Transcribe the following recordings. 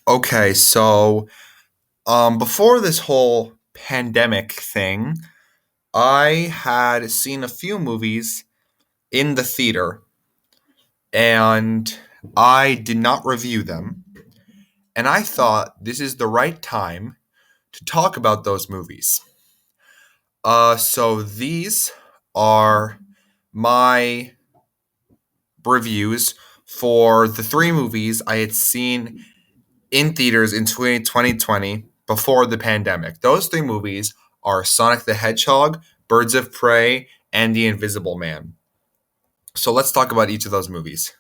Okay, so before this whole pandemic thing, I had seen a few movies in the theater and I did not review them. And I thought this is the right time to talk about those movies. So these are my reviews for the three movies I had seen in theaters in 2020 before the pandemic. Those three movies are Sonic the Hedgehog, Birds of Prey, and The Invisible Man. So let's talk about each of those movies.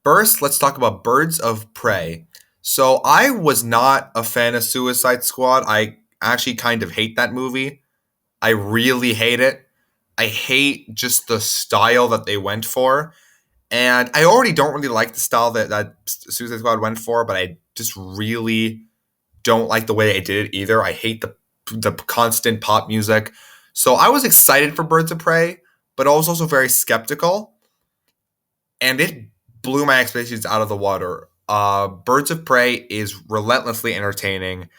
First, let's talk about Birds of Prey. So I was not a fan of Suicide Squad. I actually kind of hate that movie. I really hate it. I hate just the style that they went for. And I already don't really like the style that Suicide Squad went for, but I just really don't like the way they did it either. I hate the constant pop music. So I was excited for Birds of Prey, but I was also very skeptical, and it blew my expectations out of the water. Birds of Prey is relentlessly entertaining.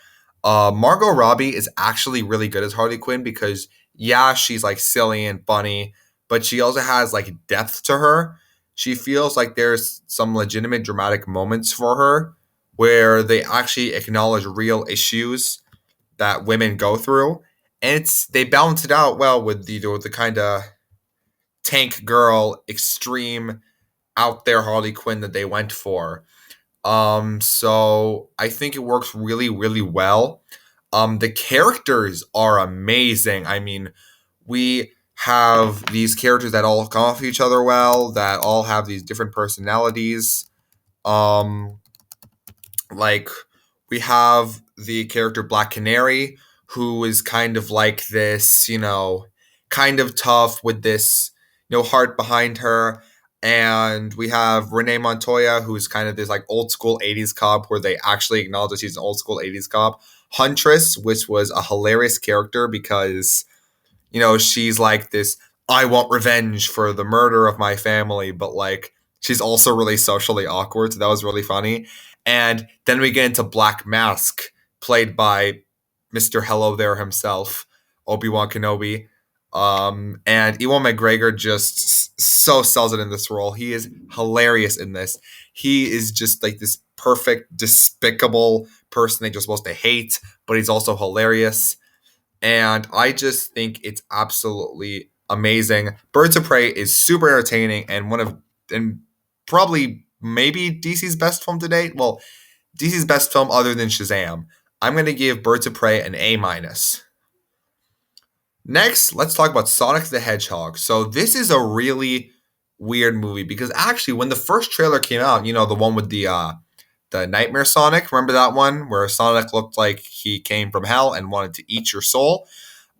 Margot Robbie is actually really good as Harley Quinn because yeah, she's like silly and funny, but she also has like depth to her. She feels like there's some legitimate dramatic moments for her where they actually acknowledge real issues that women go through, and they balance it out well with the kind of tank girl, extreme, out there Harley Quinn that they went for. So I think it works really, really well. The characters are amazing. I mean, we have these characters that all come off each other well, that all have these different personalities. Um, like we have the character Black Canary, who is kind of like this, kind of tough with this, heart behind her. And we have Renee Montoya, who's kind of this like old school 80s cop where they actually acknowledge that she's an old school 80s cop. Huntress, which was a hilarious character because, she's like this, I want revenge for the murder of my family, but like she's also really socially awkward. So that was really funny. And then we get into Black Mask, played by Mr. Hello There himself, Obi-Wan Kenobi. And Ewan McGregor just so sells it in this role. He is hilarious in this. He is just like this perfect, despicable person that you're supposed to hate, but he's also hilarious. And I just think it's absolutely amazing. Birds of Prey is super entertaining and and probably maybe DC's best film to date. Well, DC's best film other than Shazam. I'm gonna give Birds of Prey an A minus. Next, let's talk about Sonic the Hedgehog. So this is a really weird movie because actually, when the first trailer came out, the one with the Nightmare Sonic, remember that one where Sonic looked like he came from hell and wanted to eat your soul?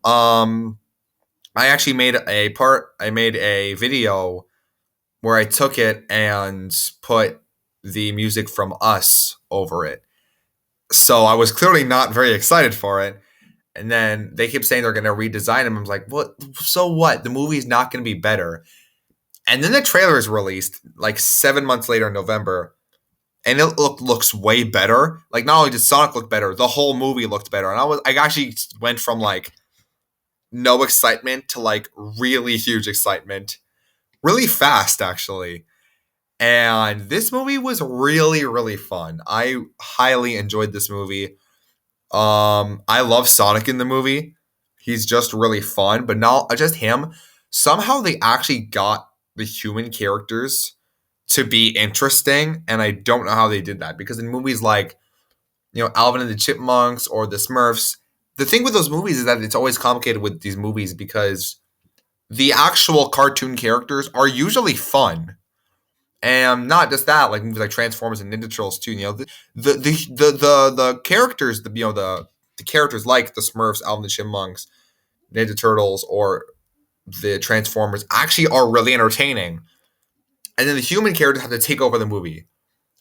Um, I actually I made a video where I took it and put the music from Us over it. So I was clearly not very excited for it. And then they kept saying they're going to redesign him. I was like, what? So what? The movie's not going to be better. And then the trailer is released like 7 months later in November, and it looks way better. Like not only did Sonic look better, the whole movie looked better. And I actually went from like no excitement to like really huge excitement really fast actually. And this movie was really really fun. I highly enjoyed this movie. I love Sonic in the movie. He's just really fun, but not just him. Somehow they actually got the human characters to be interesting, and I don't know how they did that because in movies like, Alvin and the Chipmunks or the Smurfs, the thing with those movies is that it's always complicated with these movies because the actual cartoon characters are usually fun. And not just that, like movies like Transformers and Ninja Turtles too. The characters, the characters like the Smurfs, Alvin the Chipmunks, Ninja Turtles, or the Transformers actually are really entertaining. And then the human characters have to take over the movie,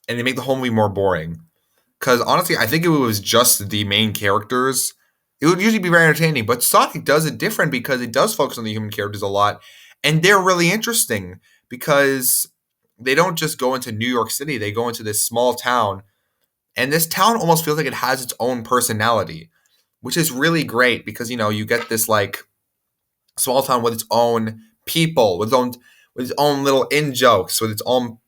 and they make the whole movie more boring. Because honestly, I think if it was just the main characters, it would usually be very entertaining. But Sonic does it different because it does focus on the human characters a lot, and they're really interesting because they don't just go into New York City; they go into this small town, And this town almost feels like it has its own personality, which is really great because you get this like small town with its own people, with its own little in jokes, with its own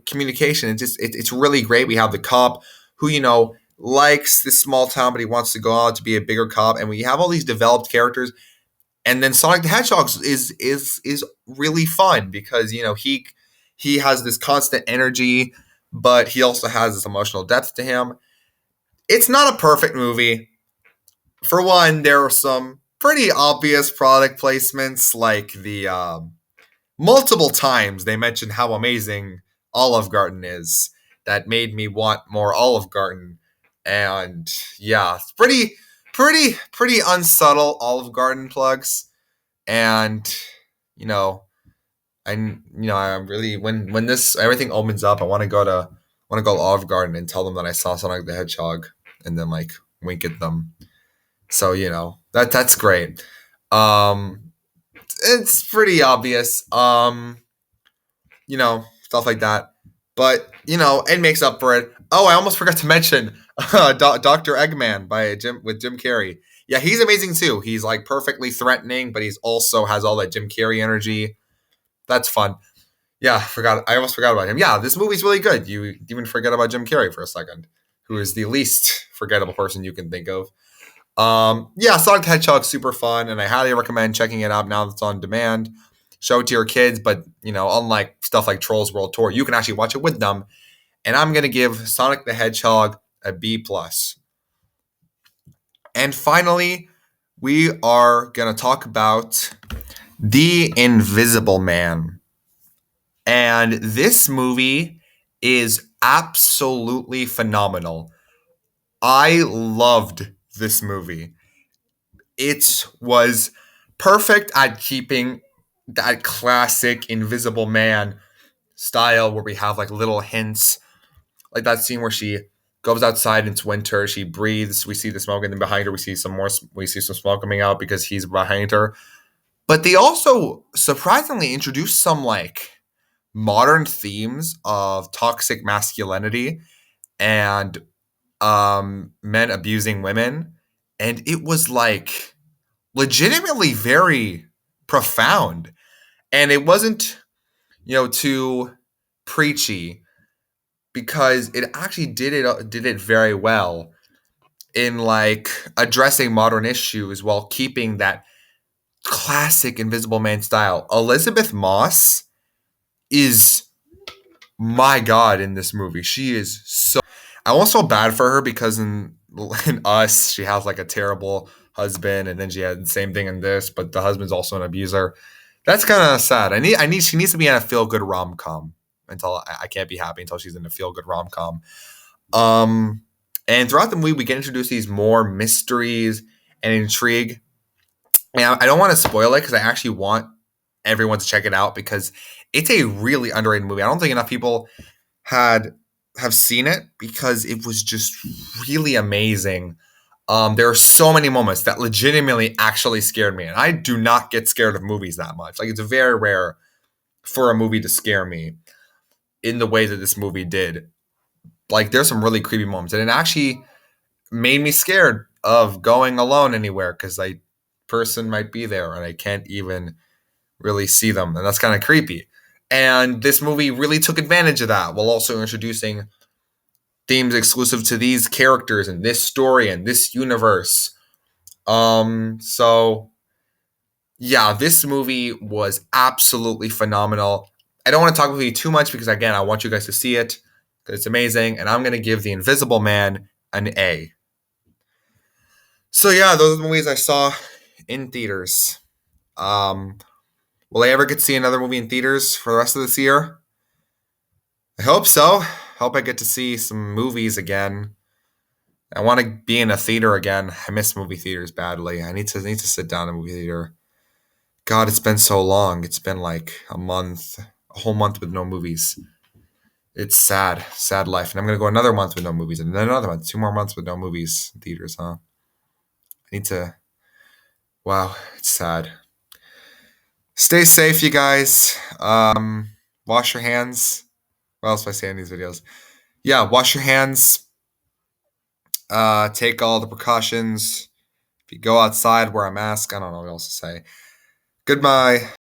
communication. It's really great. We have the cop who likes this small town, but he wants to go out to be a bigger cop, and we have all these developed characters. And then Sonic the Hedgehog is really fun because he has this constant energy, but he also has this emotional depth to him. It's not a perfect movie. For one, there are some pretty obvious product placements, like the multiple times they mentioned how amazing Olive Garden is. That made me want more Olive Garden, and yeah, it's pretty unsubtle Olive Garden plugs, and you know, I really when this everything opens up, I want to go to Olive Garden and tell them that I saw Sonic the Hedgehog, and then like wink at them. So that's great. Um, it's pretty obvious. Stuff like that. But it makes up for it. Oh, I almost forgot to mention Doctor Eggman by Jim Carrey. Yeah, he's amazing too. He's like perfectly threatening, but he's also has all that Jim Carrey energy. That's fun. Yeah, I almost forgot about him. Yeah, this movie's really good. You even forget about Jim Carrey for a second, who is the least forgettable person you can think of. Yeah, Sonic the Hedgehog's super fun, and I highly recommend checking it out now that it's on demand. Show it to your kids, but unlike stuff like Trolls World Tour, you can actually watch it with them. And I'm gonna give Sonic the Hedgehog a B plus. And finally, we are gonna talk about The Invisible Man. And this movie is absolutely phenomenal. I loved this movie. It was perfect at keeping that classic Invisible Man style where we have like little hints, like that scene where she goes outside, it's winter, she breathes, we see the smoke, and then behind her we see some smoke coming out because he's behind her. But they also surprisingly introduced some like modern themes of toxic masculinity and men abusing women, and it was like legitimately very profound, and it wasn't too preachy because it actually did it very well in like addressing modern issues while keeping that classic Invisible Man style. Elizabeth Moss is my god in this movie. She is so. I almost feel bad for her because in Us she has like a terrible husband, and then she had the same thing in this, but the husband's also an abuser. That's kind of sad. She needs to be in a feel good rom com until I can't be happy until she's in a feel good rom com. And throughout the movie, we get introduced to these more mysteries and intrigue. And I don't want to spoil it because I actually want everyone to check it out because it's a really underrated movie. I don't think enough people have seen it because it was just really amazing. There are so many moments that legitimately actually scared me, and I do not get scared of movies that much. Like, it's very rare for a movie to scare me in the way that this movie did. Like, there's some really creepy moments, and it actually made me scared of going alone anywhere because a person might be there and I can't even really see them, and that's kind of creepy. And this movie really took advantage of that while also introducing themes exclusive to these characters and this story and this universe. So yeah, this movie was absolutely phenomenal. I don't want to talk about it too much because again, I want you guys to see it because it's amazing, and I'm gonna give The Invisible Man an A. So yeah, those are the movies I saw in theaters. Will I ever get to see another movie in theaters for the rest of this year? I hope so. Hope I get to see some movies again. I want to be in a theater again. I miss movie theaters badly. I need to sit down in a movie theater. God, it's been so long. It's been like a whole month with no movies. It's sad, sad life. And I'm gonna go another month with no movies, and then another month, 2 more months with no movies in theaters, huh? I need to. Wow, it's sad. Stay safe, you guys. Wash your hands. What else do I say in these videos? Yeah, wash your hands. Take all the precautions. If you go outside, wear a mask. I don't know what else to say. Goodbye.